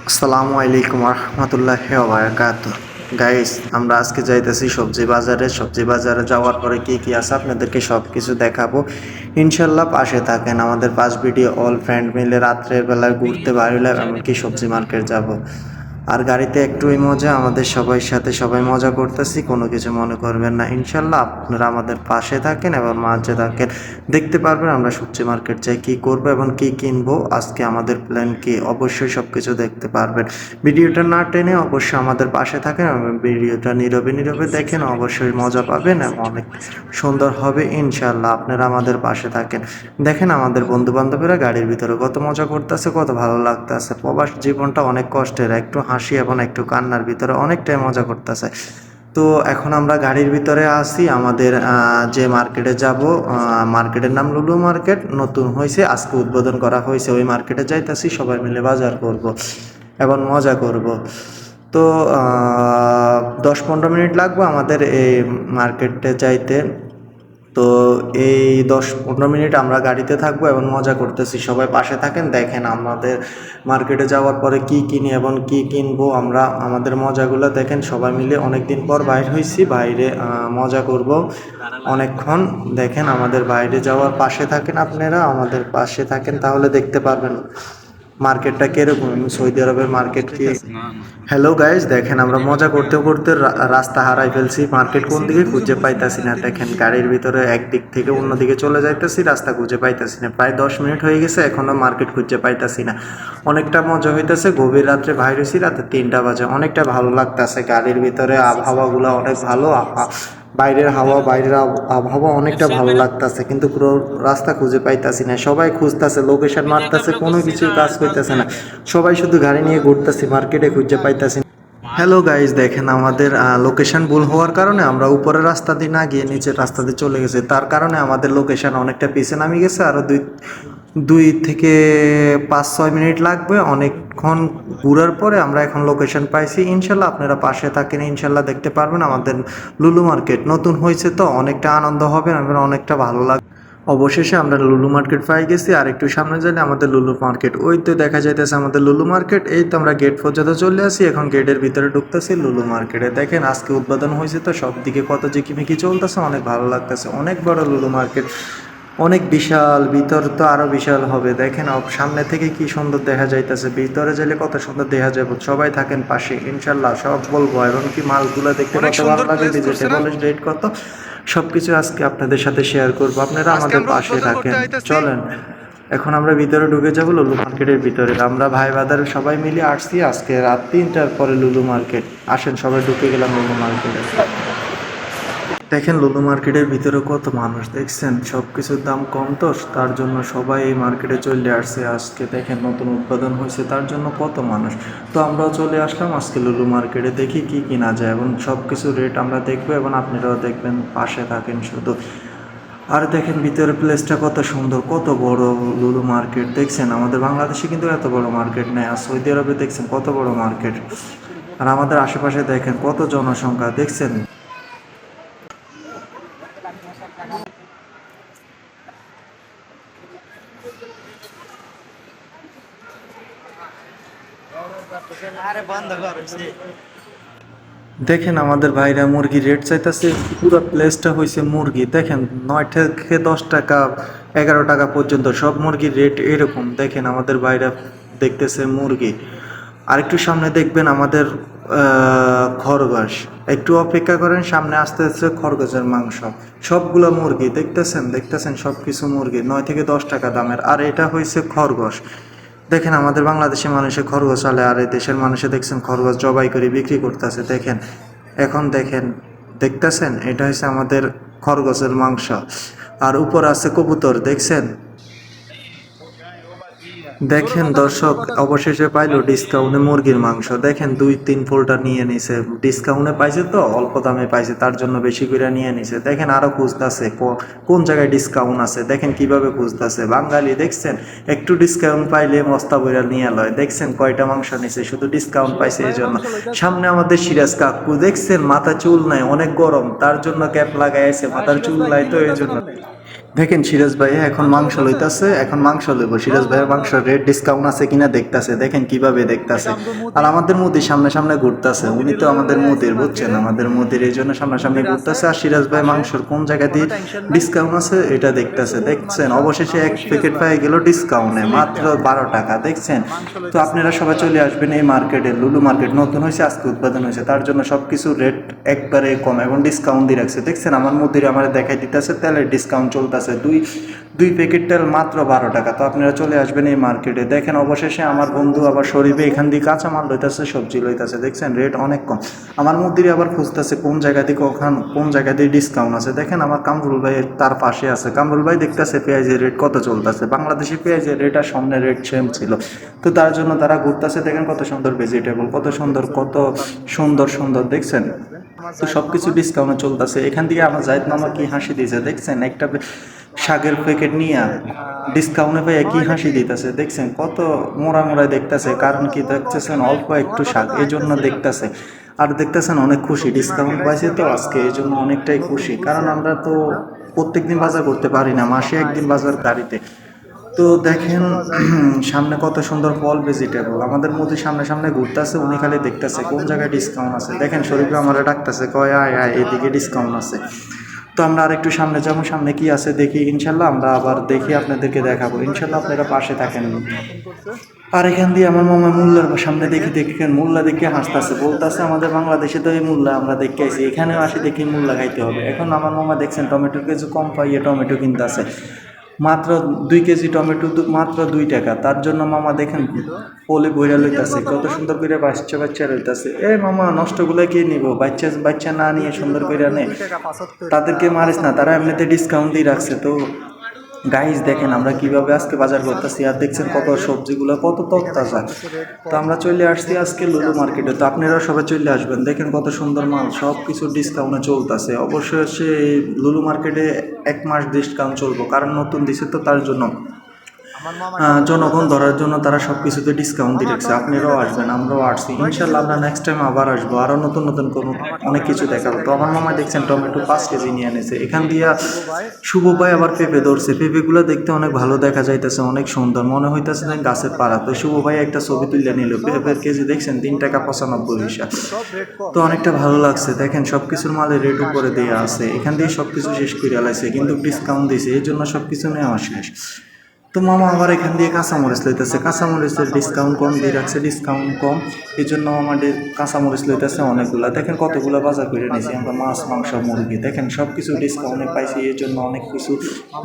আসসালামু আলাইকুম রহমতুল্লাহি ওয়া বারাকাতুহু। গাইস, আমরা আজকে যাইতেছি সবজি বাজারে যাওয়ার পরে কি কি আছে আপনাদেরকে সব কিছু দেখাবো ইনশাল্লাহ। পাশে থাকেন, আমাদের 5 ভিডিও অল ফ্রেন্ড মিলে রাত্রের বেলায় ঘুরতে বাইরে এমনকি সবজি মার্কেট যাব। আর গাড়িতে একটুই মজা, আমাদের সবাই সাথে সবাই মজা করতেছি, কোনো কিছু মনে করবেন না ইনশাল্লাহ। আপনারা আমাদের পাশে থাকেন এবং মাঝে থাকেন, দেখতে পারবেন আমরা সবজি মার্কেট যাই কী করবো এবং কী কিনবো, আজকে আমাদের প্ল্যান কি অবশ্যই সব কিছু দেখতে পারবেন। ভিডিওটা না টেনে অবশ্যই আমাদের পাশে থাকেন এবং ভিডিওটা নীরবে নীরবে দেখেন, অবশ্যই মজা পাবেন এবং অনেক সুন্দর হবে ইনশাল্লাহ। আপনারা আমাদের পাশে থাকেন, দেখেন আমাদের বন্ধু বান্ধবেরা গাড়ির ভিতরে কত মজা করতেছে, কত ভালো লাগতেছে। প্রবাস জীবনটা অনেক কষ্টের, একটু হাসি এবং একটু কান্নার ভিতরে অনেকটাই মজা করতেছে। তো এখন আমরা গাড়ির ভিতরে আসি, আমাদের যে মার্কেটে যাব, মার্কেটের নাম লুলু মার্কেট, নতুন হয়েছে, আজকে উদ্বোধন করা হয়েছে। ওই মার্কেটে যাইতেছি, সবাই মিলে বাজার করব এবং মজা করব। তো 10-15 মিনিট লাগবে আমাদের এই মার্কেটে যাইতে। তো এই 10-15 মিনিট আমরা গাড়িতে থাকবো এবং মজা করতেছি, সবাই পাশে থাকেন, দেখেন আমাদের মার্কেটে যাওয়ার পরে কি কিনি এবং কি কিনবো আমরা, আমাদের মজাগুলো দেখেন। সবাই মিলে অনেক দিন পর বাইর হয়েছি, বাইরে মজা করব অনেকক্ষণ। দেখেন আমাদের বাইরে যাওয়ার পাশে থাকেন, আপনারা আমাদের পাশে থাকেন, তাহলে দেখতে পারবেন মার্কেটটা কিরকম, সৌদি আরবের মার্কেট কি। হ্যালো গাইজ, দেখেন আমরা মজা করতে করতে রাস্তা হারাই ফেলছি, মার্কেট কোন দিকে খুঁজে পাইতাছি না। দেখেন গাড়ির ভিতরে একদিক থেকে অন্যদিকে চলে যাইতেছি, রাস্তা খুঁজে পাইতাছি না। প্রায় 10 মিনিট হয়ে গেছে, এখনো মার্কেট খুঁজে পাইতাছি না। অনেকটা মজা হইতেছে, গভীর রাত্রে বাইর হয়েছি, রাতে 3টা বাজে, অনেকটা ভালো লাগতেছে। গাড়ির ভিতরে আবহাওয়াগুলো অনেক ভালো, বাইরের হাওয়া, বাইরের আবহাওয়া অনেকটা ভালো লাগতেছে, কিন্তু পুরো রাস্তা খুঁজে পাইতাছি না। সবাই খুঁজতেছে, লোকেশন মারতেছে, কোনো কিছু কাজ হইতেছে না। সবাই শুধু গাড়ি নিয়ে ঘুরতেছি, মার্কেটে খুঁজে পাইতাছি না। হ্যালো গাইজ, দেখেন আমাদের লোকেশন ভুল হওয়ার কারণে আমরা উপরের রাস্তা দিয়ে না গিয়ে নিচের রাস্তা দিয়ে চলে গেছি, তার কারণে আমাদের লোকেশন অনেকটা পিছে নামে গেছে। আরও দুই থেকে 5-6 মিনিট লাগবে। অনেকক্ষণ ঘুরার পরে আমরা এখন লোকেশন পাইছি ইনশাল্লাহ। আপনারা পাশে থাকেন, ইনশাল্লাহ দেখতে পারবেন। আমাদের লুলু মার্কেট নতুন হয়েছে, তো অনেকটা আনন্দ হবে, আমার অনেকটা ভালো লাগবে। অবশেষে আমরা লুলু মার্কেট পাই গেছি, আর একটু সামনে যাইলে আমাদের লুলু মার্কেট, ওই তো দেখা যাইতেছে আমাদের লুলু মার্কেট। এই তো আমরা গেট পর্যন্ত চলে আসি, এখন গেটের ভিতরে ঢুকতেছি লুলু মার্কেটে। দেখেন আজকে উদ্বোধন হয়েছে, তো সব দিকে কত ঝিকিমিকি চলতেছে, অনেক ভালো লাগতেছে। অনেক বড় লুলু মার্কেট, অনেক বিশাল, ভিতর তো আরো বিশাল হবে। দেখেন সামনে থেকে কি সুন্দর দেখা যাইতেছে, ভিতরে যাইলে কত সুন্দর দেখা যাবে। সবাই থাকেন পাশে ইনশাল্লাহ, সব বলবো। এবং কি মালগুলো দেখতে কত ভালো লাগে, ভেজিটেবল রেট কত, সবকিছু আজকে আপনাদের সাথে শেয়ার করবো। আপনারা আমাদের পাশে থাকেন, চলেন এখন আমরা ভিতরে ঢুকে যাবো লুলু মার্কেটের ভিতরে। আমরা ভাই বাদার সবাই মিলে আসছি আজকে রাত 3টার পরে লুলু মার্কেট। আসেন সবাই ঢুকে গেলাম লুলু মার্কেটে। দেখেন লুলু মার্কেটের ভিতরে কত মানুষ, দেখছেন সব কিছুর দাম কম, তো তার জন্য সবাই এই মার্কেটে চলে আসছে আজকে। দেখেন নতুন উৎপাদন হয়েছে, তার জন্য কত মানুষ। তো আমরাও চলে আসলাম আজকে লুলু মার্কেটে, দেখি কি কিনা যায় এবং সব কিছু রেট আমরা দেখবো এবং আপনারাও দেখবেন, পাশে থাকেন শুধু। আর দেখেন ভিতরের প্লেসটা কত সুন্দর, কত বড় লুলু মার্কেট। দেখছেন আমাদের বাংলাদেশে কিন্তু এত বড় মার্কেট নেই, আর সৌদি আরবে দেখছেন কত বড় মার্কেট। আর আমাদের আশেপাশে দেখেন কত জনসংখ্যা, দেখছেন। দেখেন আমাদের ভাইরা মুরগি রেট চাইতেছে, পুরো প্লেসটা হয়েছে মুরগি। দেখেন 9 থেকে 10 টাকা, 11 টাকা পর্যন্ত সব মুরগির রেট এরকম। দেখেন আমাদের ভাইরা দেখতেছে মুরগি। আরেকটু সামনে দেখবেন আমাদের খরগোশ, একটু অপেক্ষা করেন, সামনে আসতে আসতে খরগোশের মাংস, সবগুলো মুরগি। দেখতেছেন সব কিছু মুরগি 9 থেকে 10 টাকা দামের। আর এটা হয়েছে খরগোশ। দেখেন আমাদের বাংলাদেশের মানুষের খরগোশ আলে, আর এই দেশের মানুষে দেখছেন খরগোশ জবাই করে বিক্রি করতেছে। দেখেন এখন দেখতেছেন এটা হচ্ছে আমাদের খরগোশের মাংস। আর উপর আছে কবুতর, দেখছেন। দেখেন দর্শক অবশেষে পাইলো ডিসকাউন্টে মুরগির মাংস। দেখেন 2-3 ফোল্ডার নিয়ে নিছে, ডিসকাউন্টে পাইছে, তো অল্প দামে পাইছে, তার জন্য বেশি করে নিয়ে নিছে। দেখেন আরো খুঁজতেছে কোন জায়গায় ডিসকাউন্ট আছে, দেখেন কিভাবে খুঁজতেছে। বাঙালি দেখছেন একটু ডিসকাউন্ট পাইলে মস্তা বইরা নিয়ে লয়। দেখছেন কয়টা মাংস নিছে, শুধু ডিসকাউন্ট পাইছে এই জন্য। সামনে আমাদের সিরাজ কাকু, দেখছেন মাথা চুল নাই, অনেক গরম, তার জন্য ক্যাপ লাগাই আছে, মাথার চুল নাই তো এই জন্য। দেখেন সিরাজ ভাই এখন মাংস লইতাছে, এখন মাংস লইব। সিরাজ ভাইয়ের মাংস রেট ডিসকাউন্ট আছে কিনা দেখতাছে, দেখেন কিভাবে দেখতাছে। আর আমাদের মুদির সামনে সামনে ঘুরতাছে, উনি তো আমাদের মুদির, বুঝছেন, আমাদের মুদির, এই জন্য সামনাসামনি ঘুরতাছে। আর সিরাজ ভাই মাংসর কোন জায়গা দিয়ে ডিসকাউন্ট আছে এটা দেখতাছে। দেখছেন অবশেষে এক প্যাকেট পেয়ে গেল ডিসকাউন্টে মাত্র 12 টাকা, দেখছেন। তো আপনারা সবাই চলে আসবেন এই মার্কেটে, লুলু মার্কেট নতুন হয়েছে, আজকে উদ্বোধন হয়েছে, তার জন্য সব কিছু রেট একবারে কম এবং ডিসকাউন্ট দিয়ে রাখছে। দেখছেন আমার মুদির আমার দেখাই দিতেছে তেলের ডিসকাউন্ট চলতেছে, দুই প্যাকেট তেল মাত্র 12 টাকা। তো আপনারা চলে আসবেন এই মার্কেটে। দেখেন অবশেষে আমার বন্ধু আবার শরীফে এখান দিয়ে কাঁচামাল লইতেছে, সবজি লইতেছে, দেখছেন রেট অনেক কম। আমার মুদির আবার খুঁজতেছে কোন জায়গা থেকে কোন জায়গা দিয়ে ডিসকাউন্ট আছে। দেখেন আমার কামরুল ভাই তার পাশে আছে, কামরুল ভাই দেখতেছে পেঁয়াজের রেট কত চলতেছে। বাংলাদেশি পেঁয়াজের রেট আর সামনের রেট সেম ছিল, তো তার জন্য তারা ঘুরতেছে। দেখেন কত সুন্দর ভেজিটেবল, কত সুন্দর সুন্দর, দেখছেন। তো সব কিছু ডিসকাউন্টে চলতেছে। এখান থেকে আমার জাহিদ মামা কি হাসি দিয়েছে, দেখছেন একটা শাকের প্যাকেট নিয়ে ডিসকাউন্টে পেয়ে কি হাসি দিতেছে, দেখছেন কত মোড়ায় দেখতেছে। কারণ কি দেখতেছেন অল্প একটু শাক, এই জন্য দেখতেছে। আর দেখতেছেন অনেক খুশি, ডিসকাউন্ট পাইছে তো আজকে, এই জন্য অনেকটাই খুশি। কারণ আমরা তো প্রত্যেকদিন বাজার করতে পারি না, মাসে একদিন বাজার গাড়িতে। তো দেখেন সামনে কত সুন্দর ফল ভেজিটেবল, আমাদের মধ্যে সামনে সামনে ঘুরতেছে, উনি খালি দেখতেছে কোন জায়গায় ডিসকাউন্ট আছে। দেখেন শরীফ আমারে ডাকতেছে, কয় আয় আয় এদিকে ডিসকাউন্ট আছে। তো আমরা আরেকটু সামনে যাবো, সামনে কি আছে দেখি ইনশাল্লাহ, আমরা আবার দেখি আপনাদেরকে দেখাবো ইনশাল্লাহ, আপনারা পাশে থাকেন। আর এখান দিয়ে আমার মামা মোল্লার সামনে দেখেন মোল্লা দেখে হাসতেছে, বলতেছে আমাদের বাংলাদেশে তো এই মোল্লা আমরা দেখে আইছি, এখানেও আসি দেখি মোল্লা খাইতে হবে। এখন আমার মামা দেখছেন টমেটোর কেজি কম পাইয়ে টমেটো কিনতে আছে, মাত্র 2 কেজি টমেটো মাত্র 2 টাকা। তার জন্য মামা দেখেন পলি বইরা লইতাছে, কত সুন্দর করে বাচ্চা লইতাছে। এ মামা নষ্টগুলো কে নিব, বাচ্চা না নিয়ে সুন্দর করে নে, তাদেরকে মারিস না, তারা এমনিতে ডিসকাউন্ট দিয়ে রাখছে। তো গাইস দেখেন আমরা কিভাবে আজকে বাজার করতেছি, আর দেখছেন কত সবজিগুলো কত তরতাজা। তো আমরা চলে আসছি আজকে লুলু মার্কেটে, তো আপনারা সবাই চলে আসবেন। দেখেন কত সুন্দর মাল, সব কিছু ডিসকাউন্টে চলতেছে। অবশ্যই হচ্ছে এই লুলু মার্কেটে 1 মাস ডিসকাউন্ট চলবো, কারণ নতুন দিছে তো তার জন্য জনগণ ধরার জন্য তারা সব কিছুতে ডিসকাউন্ট দিয়ে রাখছে। আপনারাও আসবেন, আমরাও আসছি ইনশাল্লাহ, আমরা নেক্সট টাইম আবার আসবো, আরও নতুন কোনো অনেক কিছু দেখাবো। তো আমার মামা দেখছেন টমেটো 5 কেজি নিয়ে এনেছে। এখান দিয়া শুভ ভাই আবার পেঁপে ধরছে, পেঁপেগুলো দেখতে অনেক ভালো দেখা যাইতেছে, অনেক সুন্দর মনে হইতেছে গাছের পাড়া। তো শুভ ভাই একটা ছবি তুলে নিল, পেঁপের কেজি দেখছেন 3 টাকা 95 পয়সা। তো অনেকটা ভালো লাগছে। দেখেন সব কিছুর মালের রেট উপরে দেওয়া আছে, এখান দিয়ে সব কিছু শেষ করে আলাইছে, কিন্তু ডিসকাউন্ট দিয়েছে, এই জন্য সব কিছু নেওয়া শেষ। তো মামা আবার এখান দিয়ে কাঁচামরিচ লইতেছে, কাঁচামরিচের ডিসকাউন্ট কম দিয়ে রাখছে, ডিসকাউন্ট কম, এই জন্য আমাদের কাঁচামরিচ লইতেছে অনেকগুলা। দেখেন কতগুলো বাজার করে নিয়েছি আমরা, মাছ মাংস মুরগি, দেখেন সব কিছু ডিসকাউন্টে পাইছি, এই জন্য অনেক কিছু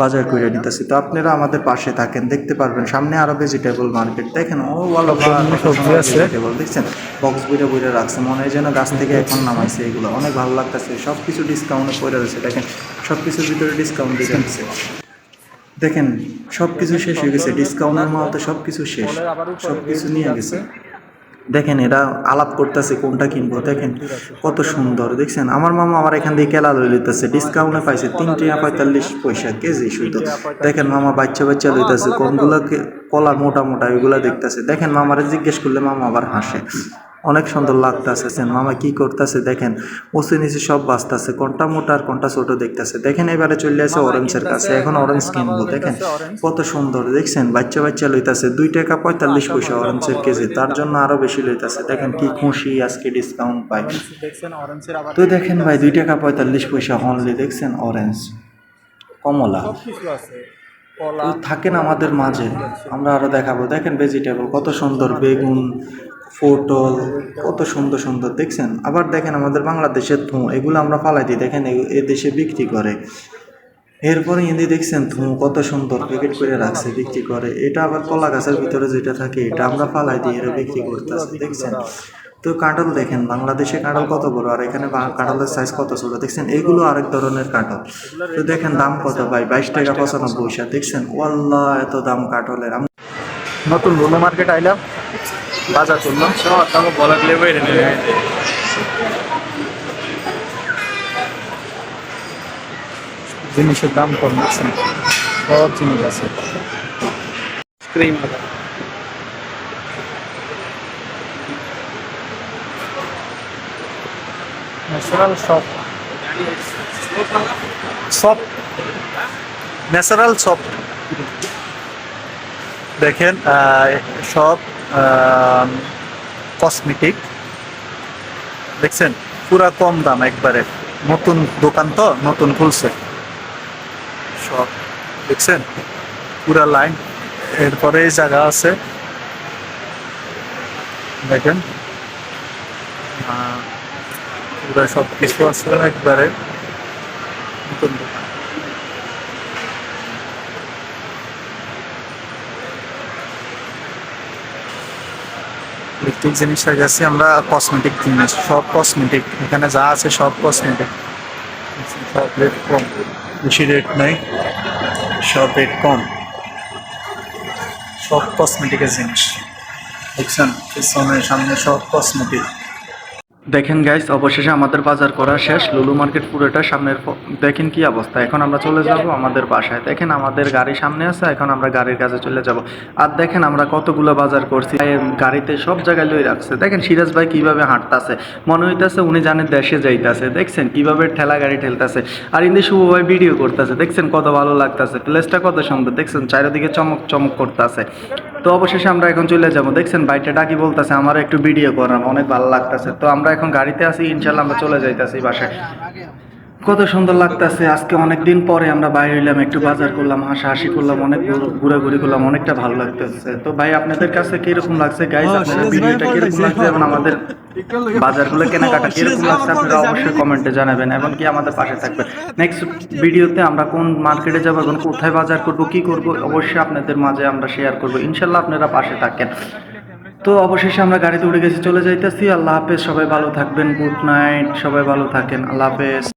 বাজার করে নিতেছি। তো আপনারা আমাদের পাশে থাকেন, দেখতে পারবেন সামনে আরও ভেজিটেবল মার্কেট। দেখেন ও ভালো সবজি আছে, দেখছেন বক্স বইরে রাখছে, মনে হয় যেন গাছ থেকে এখন নামাইছে। এগুলো অনেক ভালো লাগতেছে, সব কিছু ডিসকাউন্টে করে রয়েছে। দেখেন সব কিছুর ভিতরে ডিসকাউন্ট দিয়ে দিচ্ছে। দেখেন সব কিছু শেষ হয়ে গেছে, ডিসকাউন্টের মাল তো সব কিছু শেষ, সব কিছু নিয়ে গেছে। দেখেন এরা আলাপ করতেছে কোনটা কিনবো, দেখেন কত সুন্দর। দেখছেন আমার মামা আমার এখান দিয়ে কেলা লই লইতেছে, ডিসকাউন্টে পাইছে 3 টাকা 45 পয়সা কেজি শুধু। দেখেন মামা বাচ্চা লইতেছে, কোনগুলো কলা মোটা এগুলা দেখতেছে। দেখেন মামারে জিজ্ঞেস করলে মামা আবার হাসে, অনেক সুন্দর লাগতেছে। মামা কি করতেছে দেখেন, ওসে নিচে সব বাঁচতেছে, কোনটা মোটা আর কোনটা ছোট দেখতেছে। দেখেন এবারে চলে আসে অরেঞ্জের কাছে, এখন অরেঞ্জ কিনবো। দেখেন কত সুন্দর, দেখছেন বাচ্চা লইতেছে 2 টাকা 45 পয়সা অরেঞ্জের কেজি, তার জন্য আরো বেশি লইতেছে। দেখেন কি খুশি আজকে ডিসকাউন্ট পাই। তো দেখেন ভাই 2 টাকা 45 পয়সা অনলি, দেখছেন অরেঞ্জ কমলা থাকেন আমাদের মাঝে, আমরা আরো দেখাবো। দেখেন ভেজিটেবল কত সুন্দর, বেগুন পটল কত সুন্দর দেখছেন। আবার দেখেন আমাদের বাংলাদেশের এগুলো আমরা ফালাই দিই, দেখেন এ দেশে বিক্রি করে। এরপরে হিন্দি দেখছেন কত সুন্দর প্যাকেট করে রাখছে, বিক্রি করে। এটা আবার কলা গাছের ভিতরে যেটা থাকে এটা আমরা ফালাই দিই, এরা বিক্রি করতেছে, দেখছেন। তো কাঁঠাল দেখেন বাংলাদেশে কাঁঠাল কত বড়, আর এখানে কাঁঠালের সাইজ কত ছোট, দেখছেন। এগুলো আরেক ধরনের কাঁঠাল। তো দেখেন দাম কত ভাই, 22 টাকা 95 পয়সা, দেখছেন। ওয়াল্লাহ এত দাম কাঁঠালের। নতুন লুলু মার্কেট আইলাম, বাজার করলাম, জিনিসের দাম কম, দেখছেন সব জিনিস আছে। ন্যাচারাল সব ন্যাচারাল সব দেখেন, সব কসমেটিক দেখছেন, পুরা কম দাম একবারে। নতুন দোকান তো, নতুন খুলছে সব, দেখছেন পুরা লাইন। এরপরে এই জায়গা আছে দেখেন, পুরা সব কিছু আছে একবারে নতুন দোকান। ইলেকট্রিক জিনিস গেছি আমরা, কসমেটিক জিনিস সব কসমেটিক, এখানে যা আছে সব কসমেটিক। সব রেট কম, বেশি রেট নাই, সব রেট কম, সব কসমেটিকের জিনিস দেখছেন, পিছনে সামনে সব কসমেটিক। দেখেন গাইস, অবশেষে আমাদের বাজার করা শেষ। লুলু মার্কেট পুরোটা সামনের দেখেন কি অবস্থা। এখন আমরা চলে যাব আমাদের বাসায়। দেখেন আমাদের গাড়ি সামনে আছে, এখন আমরা গাড়ির কাছে চলে যাব। আর দেখেন আমরা কতগুলো বাজার করছি, গাড়িতে সব জায়গায় লই রাখছে। দেখেন সিরাজ ভাই কিভাবে হাঁটতাছে, মনে হইতাছে উনি জানে দেশে যাইতাছে। দেখছেন কিভাবে ঠেলা গাড়ি ঠেলতাছে। আর ইন্দি শুভ ভাই ভিডিও করতেছে, দেখছেন কত ভালো লাগতাছে, প্লেসটা কত সুন্দর, দেখছেন চারিদিকে চমক চমক করতেছে। তো অবশেষে আমরা এখন চলে যাব। দেখছেন বাইকটা ডাকি বলতেছে আমার একটু ভিডিও করার, অনেক ভালো লাগতেছে। তো আমরা এখন গাড়িতে আছি, ইনশাল্লাহ আমরা চলে যাইতাছি বাসায়। কত সুন্দর লাগতেছে, আজকে অনেক দিন পরে আমরা বাইরে হইলাম, একটু বাজার করলাম, হাসাহাসি করলাম, অনেক ঘোরাঘুরি করলাম, অনেকটা ভালো লাগতেছে। তো ভাই আপনাদের কাছে কিরকম লাগছে গাইস, আপনাদের ভিডিওটা কিরকম লাগছে এবং আমাদের বাজারগুলো কেনাকাটা কিরকম লাগছে আপনারা অবশ্যই কমেন্টে জানাবেন এবং কি আমাদের পাশে থাকবেন। নেক্সট ভিডিওতে আমরা কোন মার্কেটে যাবো এবং কোথায় বাজার করব, কি করব, অবশ্যই আপনাদের মাঝে আমরা শেয়ার করব। ইনশাল্লাহ আপনারা পাশে থাকেন। তো অবশেষে আমরা গাড়িতে উঠে গেছি, চলে যাইতেছি। আল্লাহ হাফেজ, সবাই ভালো থাকবেন, গুড নাইট, সবাই ভালো থাকেন, আল্লাহ হাফেজ।